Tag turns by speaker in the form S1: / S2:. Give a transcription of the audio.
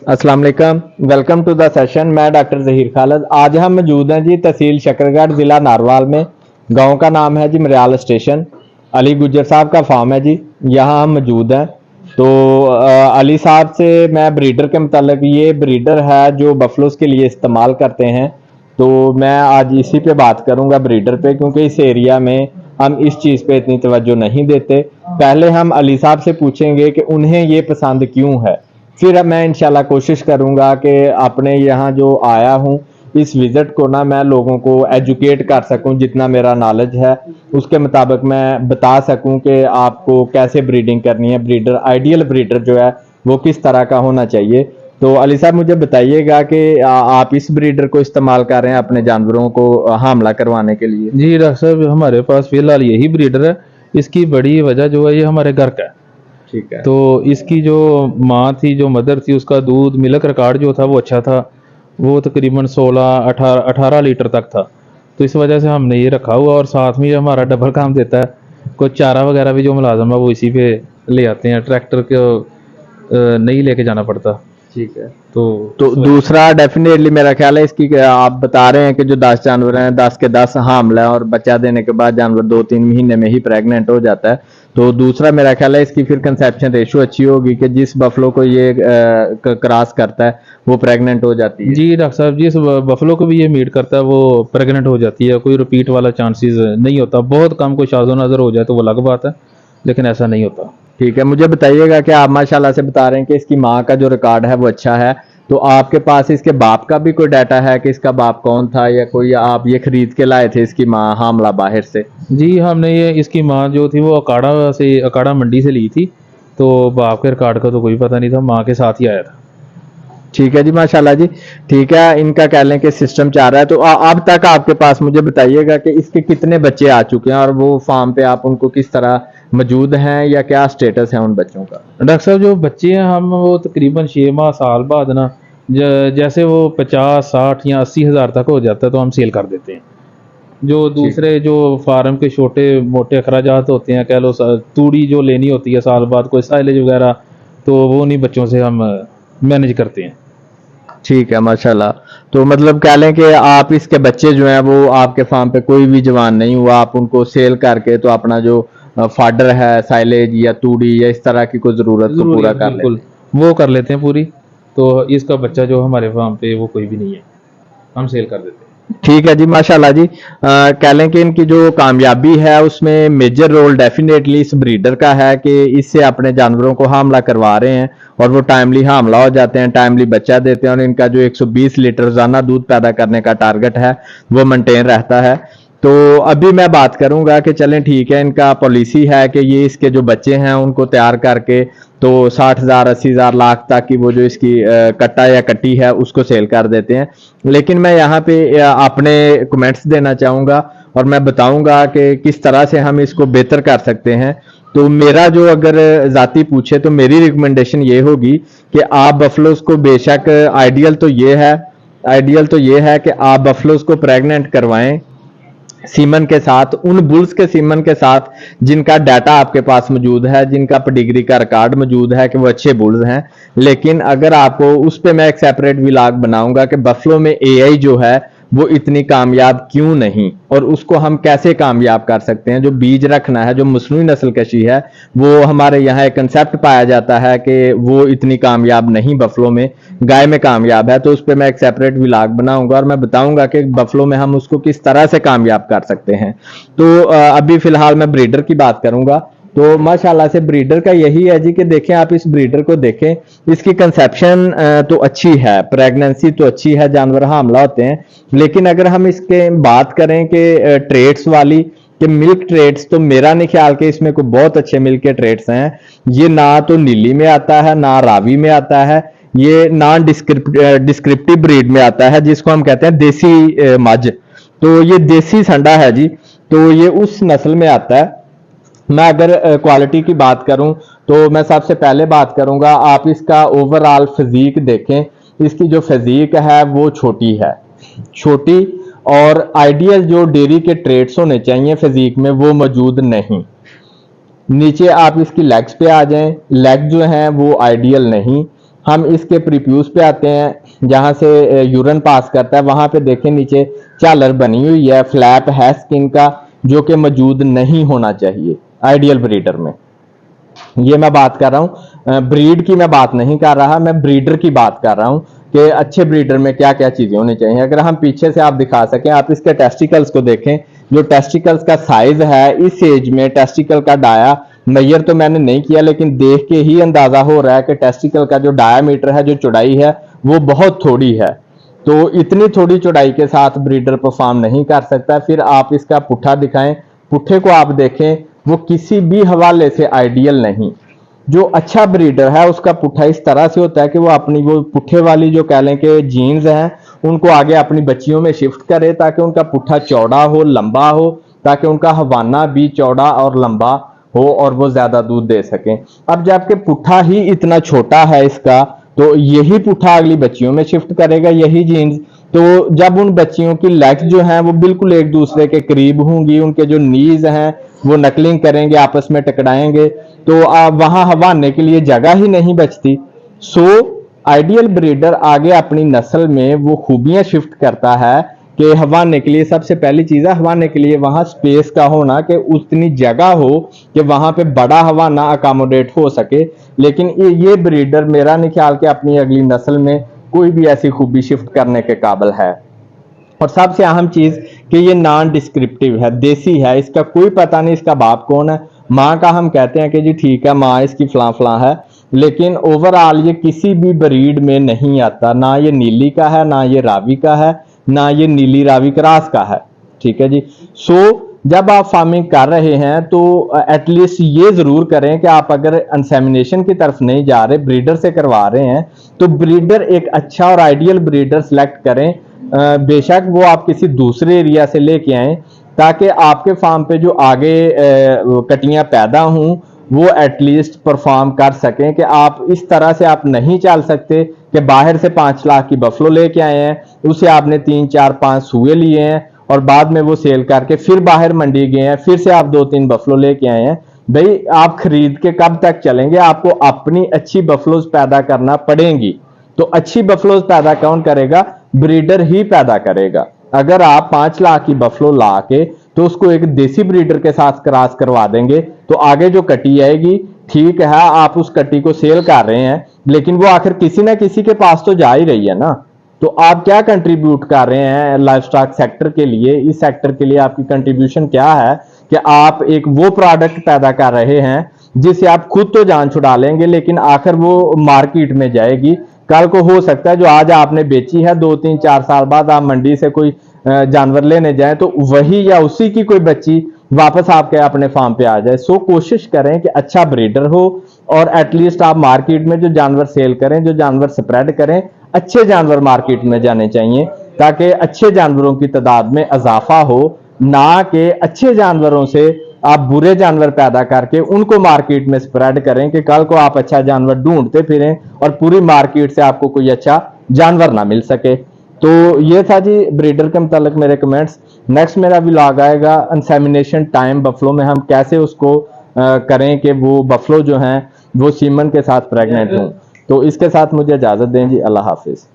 S1: अस्सलाम वालेकुम। Welcome to the session. मैं डॉक्टर ज़हीर खालिद। आज हम मौजूद हैं जी तहसील शकरगढ़, ज़िला नारवाल में। गांव का नाम है जी मरियाल स्टेशन। अली गुज्जर साहब का फार्म है जी, यहाँ हम मौजूद हैं। तो अली साहब से मैं ब्रीडर के मतलब, ये ब्रीडर है जो बफलोस के लिए इस्तेमाल करते हैं। तो मैं आज इसी पे बात करूंगा, ब्रीडर पे, क्योंकि इस एरिया में हम इस चीज़ पे इतनी तवज्जो नहीं देते। पहले हम अली साहब से पूछेंगे कि उन्हें ये पसंद क्यों है, फिर अब मैं इंशाल्लाह कोशिश करूंगा कि अपने यहाँ जो आया हूँ इस विज़िट को ना मैं लोगों को एजुकेट कर सकूं, जितना मेरा नॉलेज है उसके मुताबिक मैं बता सकूं कि आपको कैसे ब्रीडिंग करनी है। ब्रीडर, आइडियल ब्रीडर जो है वो किस तरह का होना चाहिए। तो अली साहब मुझे बताइएगा कि आप इस ब्रीडर को इस्तेमाल कर रहे हैं अपने जानवरों को हमला करवाने के लिए।
S2: जी डॉक्टर साहब, हमारे पास फिलहाल यही ब्रीडर है। इसकी बड़ी वजह जो है ये हमारे घर का है।
S1: ठीक है।
S2: तो इसकी जो माँ थी, जो मदर थी, उसका दूध मिल्क रिकॉर्ड जो था वो अच्छा था। वो तकरीबन 16-18 लीटर तक था। तो इस वजह से हमने ये रखा हुआ, और साथ में ये हमारा डबल काम देता है। कोई चारा वगैरह भी जो मुलाजम है वो इसी पे ले आते हैं, ट्रैक्टर को नहीं लेके जाना पड़ता।
S1: ठीक है।
S2: तो
S1: तो दूसरा डेफिनेटली मेरा ख्याल है इसकी, आप बता रहे हैं कि जो 10 जानवर हैं 10 के 10 हामला है और बच्चा देने के बाद जानवर 2-3 महीने में ही प्रेग्नेंट हो जाता है। तो दूसरा मेरा ख्याल है इसकी फिर कंसेप्शन रेशो अच्छी होगी कि जिस बफलो को ये क्रॉस करता है वो प्रेग्नेंट हो जाती है।
S2: जी डॉक्टर साहब, जिस बफलो को भी ये मीट करता है वो प्रेग्नेंट हो जाती है। कोई रिपीट वाला चांसेस नहीं होता, बहुत कम। कोई शाज़ो नज़र हो जाए तो वो अलग बात है, लेकिन ऐसा नहीं होता।
S1: ठीक है। मुझे बताइएगा कि आप माशाल्लाह से बता रहे हैं कि इसकी माँ का जो रिकॉर्ड है वो अच्छा है। तो आपके पास इसके बाप का भी कोई डाटा है कि इसका बाप कौन था, या कोई आप ये खरीद के लाए थे इसकी माँ हामला बाहर से?
S2: जी, हमने ये इसकी माँ जो थी वो अकाड़ा मंडी से ली थी। तो बाप के रिकॉर्ड का तो कोई पता नहीं था, माँ के साथ ही आया था।
S1: ठीक है जी, माशाल्लाह जी। ठीक है, इनका कह लें कि सिस्टम चाह रहा है। तो अब तक आपके पास मुझे बताइएगा कि इसके कितने बच्चे आ चुके हैं और वो फार्म पे आप उनको किस तरह मौजूद हैं, या क्या स्टेटस है उन बच्चों का?
S2: डॉक्टर साहब, जो बच्चे हैं हम वो तकरीबन 6 माह साल बाद ना, जैसे वो 50-60 या 80 हज़ार तक हो जाता है तो हम सेल कर देते हैं। जो
S1: ठीक।
S2: दूसरे जो फार्म के छोटे मोटे अखराजात होते हैं, कह लो तूड़ी जो लेनी होती है साल बाद, कोई साइलेज वगैरह, तो वो उन्हीं बच्चों से हम मैनेज करते हैं।
S1: ठीक है, माशाल्लाह। तो मतलब कह लें कि आप इसके बच्चे जो हैं वो आपके फार्म पे कोई भी जवान नहीं हुआ, आप उनको सेल करके तो अपना जो फाडर है, साइलेज या तूड़ी या इस तरह की कोई ज़रूरत को
S2: ज़रूरी
S1: पूरा
S2: है,
S1: कर
S2: बिल्कुल।
S1: लेते हैं।
S2: वो कर लेते हैं पूरी। तो इसका बच्चा जो हमारे फार्म पे वो कोई भी नहीं है, हम सेल कर देते हैं।
S1: ठीक है जी, माशाल्लाह जी। कह लें कि इनकी जो कामयाबी है उसमें मेजर रोल डेफिनेटली इस ब्रीडर का है कि इससे अपने जानवरों को हामला करवा रहे हैं और वो टाइमली हामला हो जाते हैं, टाइमली बच्चा देते हैं, और इनका जो 120 लीटर रोजाना दूध पैदा करने का टारगेट है वो मेंटेन रहता है। तो अभी मैं बात करूंगा कि चलें ठीक है, इनका पॉलिसी है कि ये इसके जो बच्चे हैं उनको तैयार करके तो 60,000 80,000 लाख तक की वो जो इसकी कट्टा या कट्टी है उसको सेल कर देते हैं। लेकिन मैं यहाँ पे अपने कमेंट्स देना चाहूँगा और मैं बताऊँगा कि किस तरह से हम इसको बेहतर कर सकते हैं। तो मेरा जो अगर ज़ाती पूछे तो मेरी रिकमेंडेशन ये होगी कि आप बफलोस को बेशक, आइडियल तो ये है कि आप बफलोस को प्रेग्नेंट करवाएं सीमन के साथ, उन बुल्स के सीमन के साथ जिनका डाटा आपके पास मौजूद है, जिनका पेडिग्री का रिकॉर्ड मौजूद है कि वो अच्छे बुल्स हैं। लेकिन अगर आपको उस पे मैं एक सेपरेट व्लॉग बनाऊंगा कि बफलो में एआई जो है वो इतनी कामयाब क्यों नहीं, और उसको हम कैसे कामयाब कर सकते हैं। जो बीज रखना है, जो मसनूई नस्ल कशी है, वो हमारे यहाँ एक कंसेप्ट पाया जाता है कि वो इतनी कामयाब नहीं बफलो में, गाय में कामयाब है। तो उस पर मैं एक सेपरेट व्लॉग बनाऊंगा और मैं बताऊंगा कि बफलो में हम उसको किस तरह से कामयाब कर सकते हैं। तो अभी फिलहाल मैं ब्रीडर की बात करूंगा। तो माशाल्लाह से ब्रीडर का यही है जी कि देखें, आप इस ब्रीडर को देखें, इसकी कंसेप्शन तो अच्छी है, प्रेगनेंसी तो अच्छी है, जानवर हामला होते हैं। लेकिन अगर हम इसके बात करें कि ट्रेड्स वाली, कि मिल्क ट्रेड्स, तो मेरा नहीं ख्याल कि इसमें कोई बहुत अच्छे मिल्क के ट्रेड्स हैं। ये ना तो नीली में आता है, ना रावी में आता है, ये नॉन डिस्क्रिप्टिव ब्रीड में आता है जिसको हम कहते हैं देसी मज। तो ये देसी संडा है जी। तो ये उस नस्ल में आता है। मैं अगर क्वालिटी की बात करूं तो मैं सबसे पहले बात करूंगा, आप इसका ओवरऑल फिजिक देखें। इसकी जो फिजिक है वो छोटी है, छोटी, और आइडियल जो डेयरी के ट्रेड्स होने चाहिए फिजिक में वो मौजूद नहीं। नीचे आप इसकी लेग्स पे आ जाएं, लेग जो हैं वो आइडियल नहीं। हम इसके प्रीप्यूस पे आते हैं, जहां से यूरिन पास करता है, वहां पे देखें नीचे झालर बनी हुई है, फ्लैप है स्किन का, जो कि मौजूद नहीं होना चाहिए आइडियल ब्रीडर में। ये मैं बात कर रहा हूँ, ब्रीड की मैं बात नहीं कर रहा, मैं ब्रीडर की बात कर रहा हूँ कि अच्छे ब्रीडर में क्या क्या चीजें होनी चाहिए। अगर हम पीछे से आप दिखा सकें, आप इसके टेस्टिकल्स को देखें, जो टेस्टिकल्स का साइज है इस एज में, टेस्टिकल का डाया मेजर तो मैंने नहीं किया, लेकिन देख के ही अंदाजा हो रहा है कि टेस्टिकल का जो डायामीटर है, जो चौड़ाई है, वो बहुत थोड़ी है। तो इतनी थोड़ी चौड़ाई के साथ ब्रीडर परफॉर्म नहीं कर सकता। फिर आप इसका पुट्ठा दिखाएं, पुट्ठे को आप देखें, वो किसी भी हवाले से आइडियल नहीं। जो अच्छा ब्रीडर है उसका पुट्ठा इस तरह से होता है कि वो अपनी वो पुट्ठे वाली जो कह लें कि जीन्स हैं, उनको आगे अपनी बच्चियों में शिफ्ट करे, ताकि उनका पुट्ठा चौड़ा हो, लंबा हो, ताकि उनका हवाना भी चौड़ा और लंबा हो और वो ज्यादा दूध दे सकें। अब जबकि पुट्ठा ही इतना छोटा है इसका, तो यही पुट्ठा अगली बच्चियों में शिफ्ट करेगा, यही जीन्स। तो जब उन बच्चियों की लेग्स जो हैं वो बिल्कुल एक दूसरे के करीब होंगी, उनके जो नीज हैं वो नकलिंग करेंगे, आपस में टकराएंगे, तो वहां हवाने के लिए जगह ही नहीं बचती। सो आइडियल ब्रीडर आगे अपनी नस्ल में वो खूबियां शिफ्ट करता है कि हवाने के लिए सबसे पहली चीज है, हवाने के लिए वहां स्पेस का होना, कि उतनी जगह हो कि वहां पे बड़ा हवाना अकोमोडेट हो सके। लेकिन ये ब्रीडर मेरा नहीं ख्याल कि अपनी अगली नस्ल में कोई भी ऐसी खूबी शिफ्ट करने के काबिल है। और सबसे अहम चीज कि ये नॉन डिस्क्रिप्टिव है, देसी है, इसका कोई पता नहीं इसका बाप कौन है। माँ का हम कहते हैं कि जी ठीक है, माँ इसकी फलां फलां है, लेकिन ओवरऑल ये किसी भी ब्रीड में नहीं आता। ना ये नीली का है, ना ये रावी का है, ना ये नीली रावी क्रॉस का है। ठीक है जी। सो जब आप फार्मिंग कर रहे हैं तो एटलीस्ट ये जरूर करें कि आप अगर इंसेमिनेशन की तरफ नहीं जा रहे, ब्रीडर से करवा रहे हैं, तो ब्रीडर एक अच्छा और आइडियल ब्रीडर सेलेक्ट करें। बेशक वो आप किसी दूसरे एरिया से लेके आए, ताकि आपके फार्म पे जो आगे कटियां पैदा हों वो एटलीस्ट परफॉर्म कर सकें। कि आप इस तरह से आप नहीं चल सकते कि बाहर से 5 लाख की बफलो लेके आए हैं, उसे आपने 3 4 5 सुए लिए हैं और बाद में वो सेल करके फिर बाहर मंडी गए हैं, फिर से आप 2-3 बफलो लेके आए हैं। भाई आप खरीद के कब तक चलेंगे? आपको अपनी अच्छी बफलोज पैदा करना पड़ेंगी। तो अच्छी बफलोज पैदा कौन करेगा? ब्रीडर ही पैदा करेगा। अगर आप 5 लाख की बफलो ला के तो उसको एक देसी ब्रीडर के साथ क्रॉस करवा देंगे, तो आगे जो कटी आएगी, ठीक है आप उस कटी को सेल कर रहे हैं, लेकिन वो आखिर किसी ना किसी के पास तो जा ही रही है ना। तो आप क्या कंट्रीब्यूट कर रहे हैं लाइफ स्टॉक सेक्टर के लिए? इस सेक्टर के लिए आपकी कंट्रीब्यूशन क्या है कि आप एक वो प्रोडक्ट पैदा कर रहे हैं जिससे आप खुद तो जान छुड़ा लेंगे, लेकिन आखिर वो मार्केट में जाएगी। कल को हो सकता है जो आज आपने बेची है, 2-3-4 साल बाद आप मंडी से कोई जानवर लेने जाएं तो वही या उसी की कोई बच्ची वापस आपके अपने फार्म पे आ जाए। सो कोशिश करें कि अच्छा ब्रीडर हो, और एटलीस्ट आप मार्केट में जो जानवर सेल करें, जो जानवर स्प्रेड करें, अच्छे जानवर मार्केट में जाने चाहिए, ताकि अच्छे जानवरों की तादाद में इजाफा हो, ना कि अच्छे जानवरों से आप बुरे जानवर पैदा करके उनको मार्केट में स्प्रेड करें कि कल को आप अच्छा जानवर ढूंढते फिरें और पूरी मार्केट से आपको कोई अच्छा जानवर ना मिल सके। तो ये था जी ब्रीडर के मुतालिक मेरे कमेंट्स। नेक्स्ट मेरा व्लॉग आएगा इंसेमिनेशन टाइम बफलो में, हम कैसे उसको करें कि वो बफलो जो हैं वो सीमन के साथ प्रेग्नेंट हों। तो इसके साथ मुझे इजाजत दें जी, अल्लाह हाफिज।